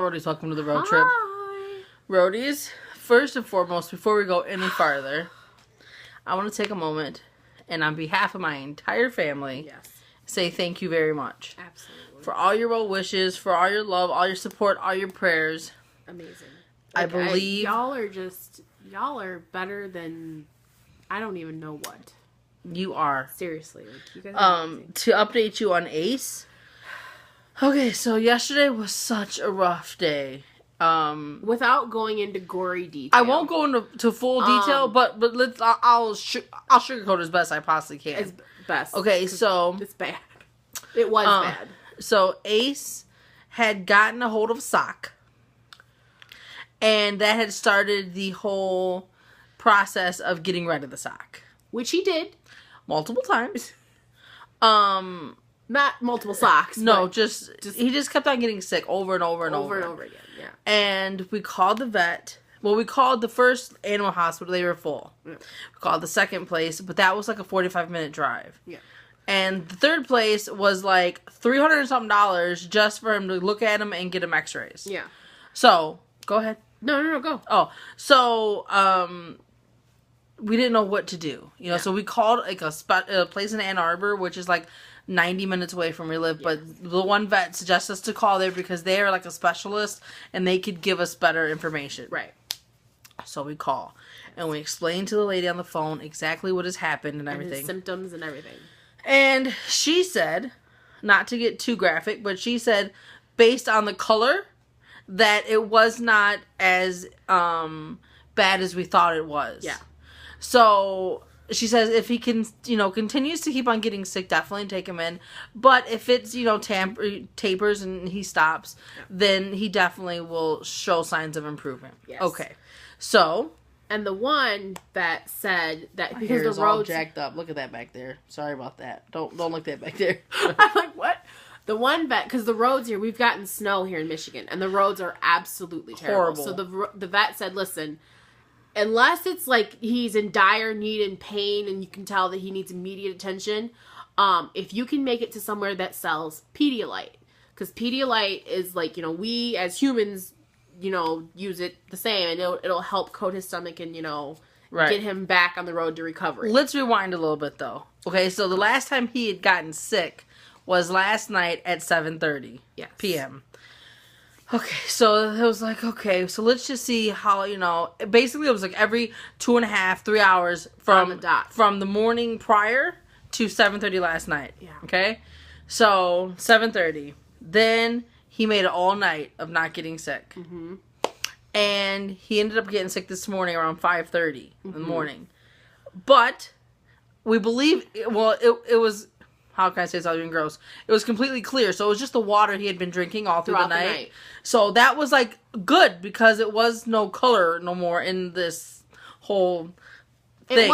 Roadies, welcome to the road trip. Roadies, first and foremost, before we go any farther, I want to take a moment and on behalf of my entire family, say thank you very much. Absolutely. For all your well wishes, for all your love, all your support, all your prayers. Amazing. I believe... y'all are better than, I don't even know what. You are. Seriously. Like, you guys are to update you on Ace. Okay, so yesterday was such a rough day. Without going into gory detail. I won't go into full detail, but I'll sugarcoat as best I possibly can. As best. Okay, so it's bad. It was bad. So Ace had gotten a hold of a sock, and that had started the whole process of getting rid of the sock, which he did multiple times. Not multiple socks. No, just he just kept on getting sick over and over and over and over again. Yeah. And we called the vet. Well, we called the first animal hospital. They were full. Yeah. We called the second place, but that was like a 45-minute drive. Yeah. And the third place was like $300 and something just for him to look at him and get him X-rays. Yeah. So go ahead. No, go. Oh, so we didn't know what to do. You know, so we called like a place in Ann Arbor, which is like 90 minutes away from where we live, but the one vet suggests us to call there because they are like a specialist and they could give us better information. Right. So we call and we explain to the lady on the phone exactly what has happened and everything. His symptoms and everything. And she said, not to get too graphic, but she said based on the color that it was not as bad as we thought it was. Yeah. So she says if he can, continues to keep on getting sick, definitely take him in. But if it's, tapers and he stops, then he definitely will show signs of improvement. Yes. Okay. So. And the one that said that because the road's all jacked up. Look at that back there. Sorry about that. Don't look that back there. I'm like, what? The one vet, because the roads here, we've gotten snow here in Michigan, and the roads are absolutely terrible. Horrible. So the vet said, listen, unless it's like he's in dire need and pain and you can tell that he needs immediate attention, if you can make it to somewhere that sells Pedialyte, because Pedialyte is like, we as humans, use it the same, and it'll help coat his stomach and, get him back on the road to recovery. Let's rewind a little bit, though. Okay, so the last time he had gotten sick was last night at 7:30 p.m. Okay, so it was like, okay, so let's just see how, basically it was like every 2.5, 3 hours from the morning prior to 7:30 last night. Yeah. Okay? So, 7:30. Then he made it all night of not getting sick. Mm-hmm. And he ended up getting sick this morning around 5:30 in the morning. But we believe, it was, how can I say something gross? It was completely clear. So it was just the water he had been drinking all through the night. So that was like good because it was no color no more in this whole thing.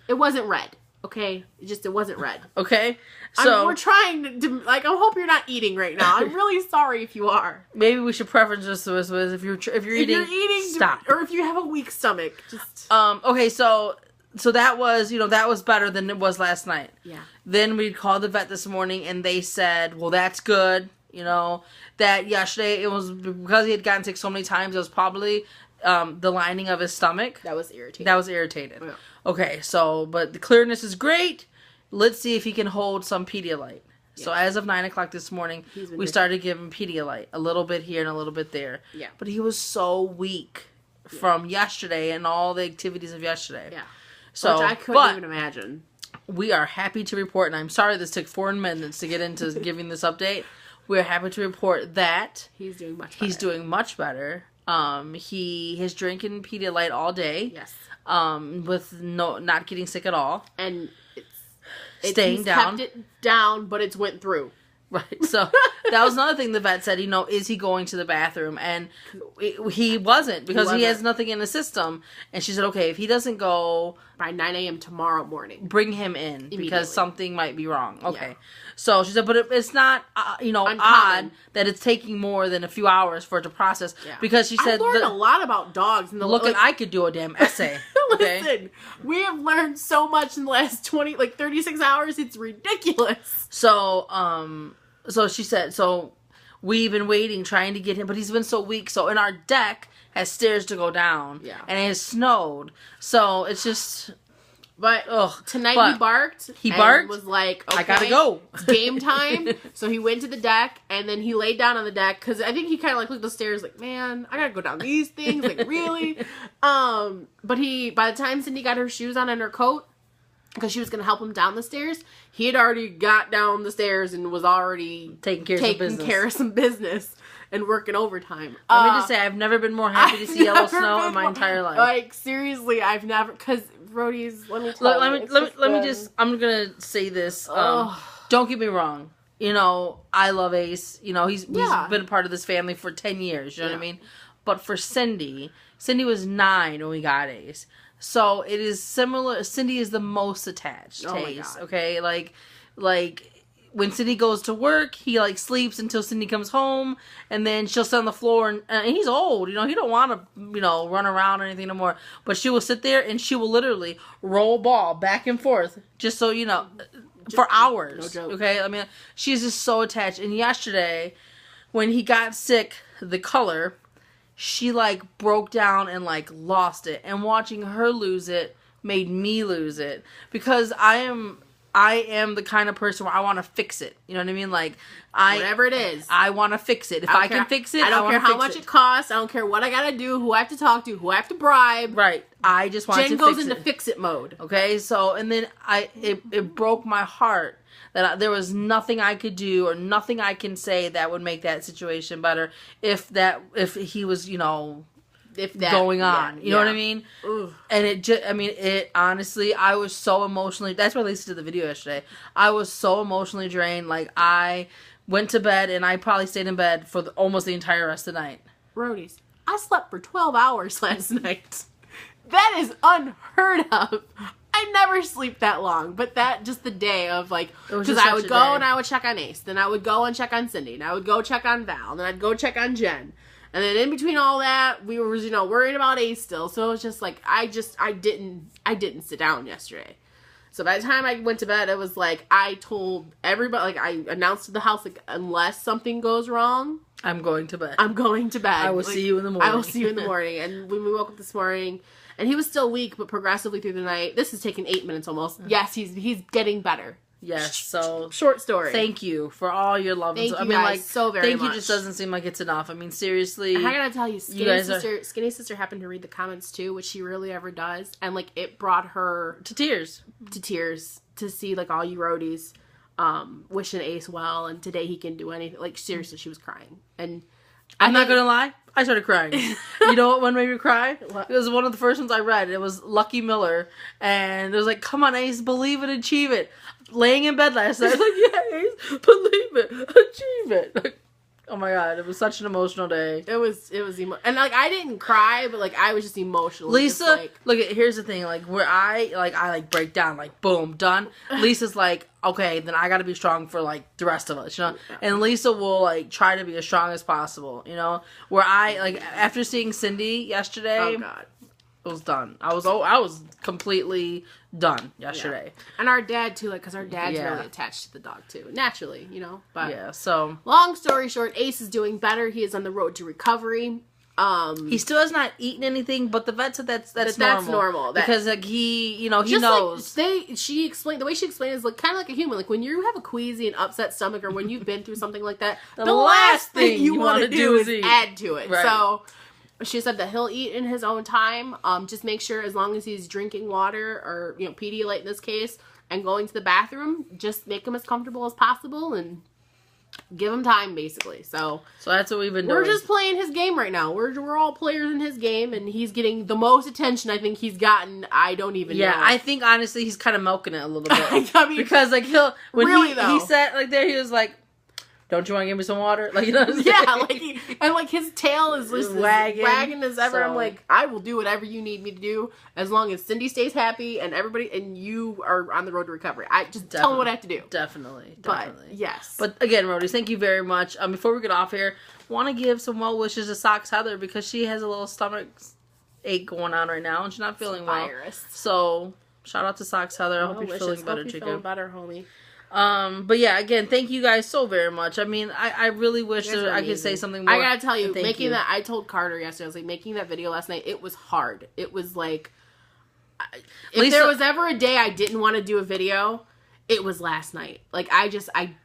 It wasn't red. Okay? It wasn't red. Okay? So we're trying to I hope you're not eating right now. I'm really sorry if you are. Maybe we should preference this with if you're eating, stop. Or if you have a weak stomach, just okay, so that was, that was better than it was last night. Yeah. Then we called the vet this morning and they said, well, that's good. That yesterday it was because he had gotten sick so many times, it was probably the lining of his stomach. That was irritated. Yeah. Okay, but the clearness is great. Let's see if he can hold some Pedialyte. Yeah. So as of 9 o'clock this morning, we started giving Pedialyte. A little bit here and a little bit there. Yeah. But he was so weak from yesterday and all the activities of yesterday. Yeah. So, which I couldn't even imagine. We are happy to report, and I'm sorry this took 4 minutes to get into giving this update. We are happy to report that he's doing much better. He's doing much better. He is drinking Pedialyte all day. Yes. With not getting sick at all. And staying down. Kept it down, but it's went through. Right. So that was another thing the vet said, is he going to the bathroom? And he wasn't because he has nothing in the system. And she said, okay, if he doesn't go by 9 a.m. tomorrow morning, bring him in because something might be wrong. Okay. Yeah. So she said, but it's not, odd that it's taking more than a few hours for it to process. Yeah. Because she said, I learned a lot about dogs. I could do a damn essay. Okay? Listen, we have learned so much in the last 36 hours. It's ridiculous. So she said, we've been waiting, trying to get him, but he's been so weak. So, and our deck has stairs to go down. Yeah. And it has snowed. So, it's just... But tonight he barked. He barked? Was like, okay, I gotta go. It's game time. So he went to the deck, and then he laid down on the deck, because I think he kind of like looked at the stairs like, man, I gotta go down these things. Like, really? But by the time Cindy got her shoes on and her coat, because she was going to help him down the stairs, he had already got down the stairs and was already taking care of some business and working overtime. Let me just say, I've never been more happy to see yellow snow in my entire life. Like, seriously, I've never, because Roadies, let me tell you. Let me just, I'm going to say this. Don't get me wrong. You know, I love Ace. You know, he's been a part of this family for 10 years. You know what I mean? But for Cindy was 9 when we got Ace. So it is similar. Cindy is the most attached to Ace. Okay, like when Cindy goes to work, he like sleeps until Cindy comes home, and then she'll sit on the floor. And he's old, you know. He don't want to, you know, run around or anything no more. But she will sit there and she will literally roll ball back and forth, just so you know, for hours. No joke. Okay, I mean, she's just so attached. And yesterday, when he got sick, the color, she like broke down and like lost it, and watching her lose it made me lose it, because I am the kind of person where I want to fix it. You know what I mean? Like whatever it is, I want to fix it. If I can fix it, I don't care how much it costs. I don't care what I gotta do, who I have to talk to, who I have to bribe. Right. I just want to fix it. Jen goes into fix it mode. Okay. So, and then it broke my heart that there was nothing I could do or nothing I can say that would make that situation better if he was, you know, going on. You know what I mean? Oof. And it honestly, I was so emotionally, that's why I listened to the video yesterday. I was so emotionally drained. Like, I went to bed and I probably stayed in bed for almost the entire rest of the night. Roadies, I slept for 12 hours last night. That is unheard of. I never sleep that long, but that just the day of like, because I would go and I would check on Ace, then I would go and check on Cindy, and I would go check on Val, and then I'd go check on Jen, and then in between all that, we were, you know, worried about Ace still. So it was just like, I didn't sit down yesterday. So by the time I went to bed, it was like, I told everybody, like I announced to the house, like, unless something goes wrong, I'm going to bed. I'm going to bed. I will see you in the morning. I will see you in the morning. And when we woke up this morning, and he was still weak, but progressively through the night. This has taken 8 minutes almost. Yes, he's getting better. Yes, so short story. Thank you for all your love. Thank you guys so very much. Thank you just doesn't seem like it's enough. I mean, seriously. And I gotta tell you, Skinny Sister happened to read the comments too, which she rarely ever does, and like it brought her to tears to see like all you roadies wishing Ace well, and today he can do anything. Like seriously, she was crying, and I'm not gonna lie, I started crying. You know what one made me cry? What? It was one of the first ones I read. It was Lucky Miller, and it was like, "Come on, Ace, believe it, achieve it." Laying in bed last night, I was like, "Yeah, Ace, believe it, achieve it." Like, oh my god, it was such an emotional day. It was and like I didn't cry, but like I was just emotional. Lisa, just, like, look, here's the thing, like where I break down, like boom, done. Lisa's like, okay, then I got to be strong for like the rest of us, you know. And Lisa will like try to be as strong as possible, you know. Where I like after seeing Cindy yesterday, oh god, it was done. I was completely done yesterday. Yeah. And our dad too, like, because our dad's really attached to the dog too, naturally, you know. But yeah, so long story short, Ace is doing better. He is on the road to recovery. He still has not eaten anything, but the vet said that's normal. That's normal because like he knows. Like she explained is like kind of like a human. Like when you have a queasy and upset stomach, or when you've been through something like that, the last thing you want to do is add to it. Right. So she said that he'll eat in his own time. Just make sure as long as he's drinking water or, you know, Pedialyte in this case, and going to the bathroom, just make him as comfortable as possible and give him time, basically. So that's what we've been doing. We're just playing his game right now. We're all players in his game, and he's getting the most attention I think he's gotten. I don't even know. Yeah, I think honestly he's kind of milking it a little bit. I mean, because like he sat like there, he was like, "Don't you want to give me some water?" Like, you know what I'm saying? Yeah, like his tail is just wagging as ever. So I'm like, I will do whatever you need me to do as long as Cindy stays happy and everybody and you are on the road to recovery. I just tell me what I have to do. Definitely. But yes. But again, Roadies, thank you very much. Before we get off here, want to give some well wishes to Socks Heather because she has a little stomach ache going on right now and she's not feeling well. So shout out to Socks Heather. I hope you're feeling better, chica. Feeling better, homie. But yeah, again, thank you guys so very much. I mean, I really wish that I could say something more. I gotta tell you, I told Carter yesterday, I was like, making that video last night, it was hard. It was like, if there was ever a day I didn't want to do a video, it was last night. Like, I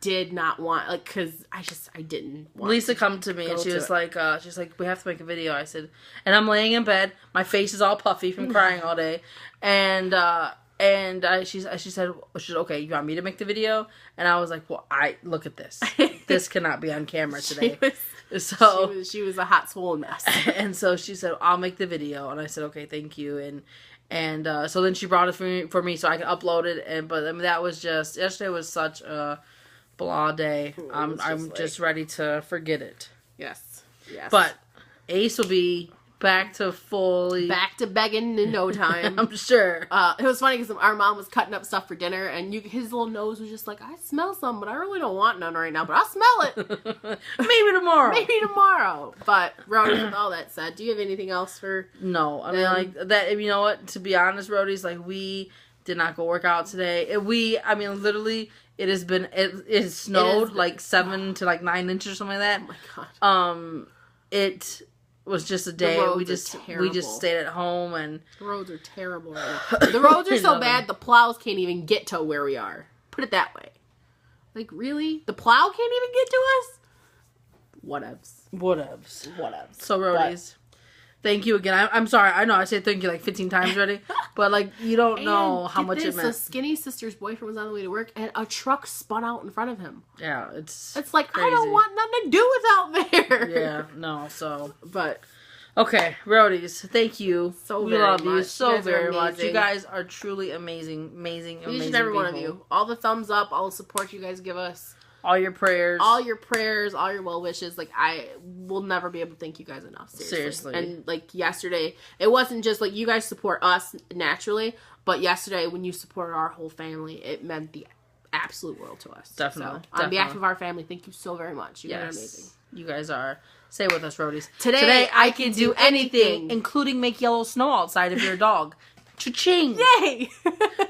did not want, like, because I didn't want Lisa come to me and she was like, we have to make a video. I said, and I'm laying in bed, my face is all puffy from crying all day, and she said, okay, you want me to make the video? And I was like, well, look at this. This cannot be on camera today. She was a hot swollen mess. And so she said, I'll make the video. And I said, okay, thank you. And so then she brought it for me so I can upload it. But I mean, that was just, yesterday was such a blah day. I'm just ready to forget it. Yes. But Ace will be back to begging in no time. I'm sure. It was funny because our mom was cutting up stuff for dinner, and his little nose was just like, I smell some, but I really don't want none right now, but I'll smell it. Maybe tomorrow. But Roadies, with all that said, do you have anything else for? No, I mean, like that. You know what? To be honest, Roadies, like, we did not go work out today. Literally, it has snowed like 7 to like 9 inches or something like that. Oh my god. It was just a day we just stayed at home, and the roads are terrible right now. The roads are so bad the plows can't even get to where we are. Put it that way. Like, really? The plow can't even get to us? Whatevs. So Roadies, thank you again. I'm sorry. I know I said thank you like 15 times already, but like, you don't know how much it meant. So Skinny Sister's boyfriend was on the way to work, and a truck spun out in front of him. Yeah, it's like, crazy. I don't want nothing to do with out there. Yeah, no. So, but okay, Roadies, thank you. We love you so very much. You guys are truly amazing. Each and every one of you. All the thumbs up, all the support you guys give us. All your prayers, all your well wishes. Like, I will never be able to thank you guys enough. Seriously. And like yesterday, it wasn't just like you guys support us naturally, but yesterday when you supported our whole family, it meant the absolute world to us. Definitely. So, on behalf of our family, thank you so very much. You guys are amazing. You guys are. Say it with us, Roadies. Today I can do anything, including make yellow snow outside if you're a dog. Cha-ching! Yay!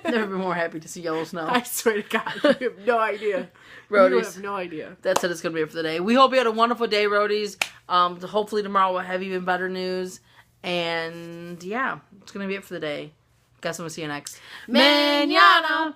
Never been more happy to see yellow snow. I swear to God, you have no idea. Roadies. You have no idea. That's it. It's going to be it for the day. We hope you had a wonderful day, Roadies. Hopefully tomorrow we'll have even better news. And yeah, it's going to be it for the day. Guess I'm going to see you next. Mañana.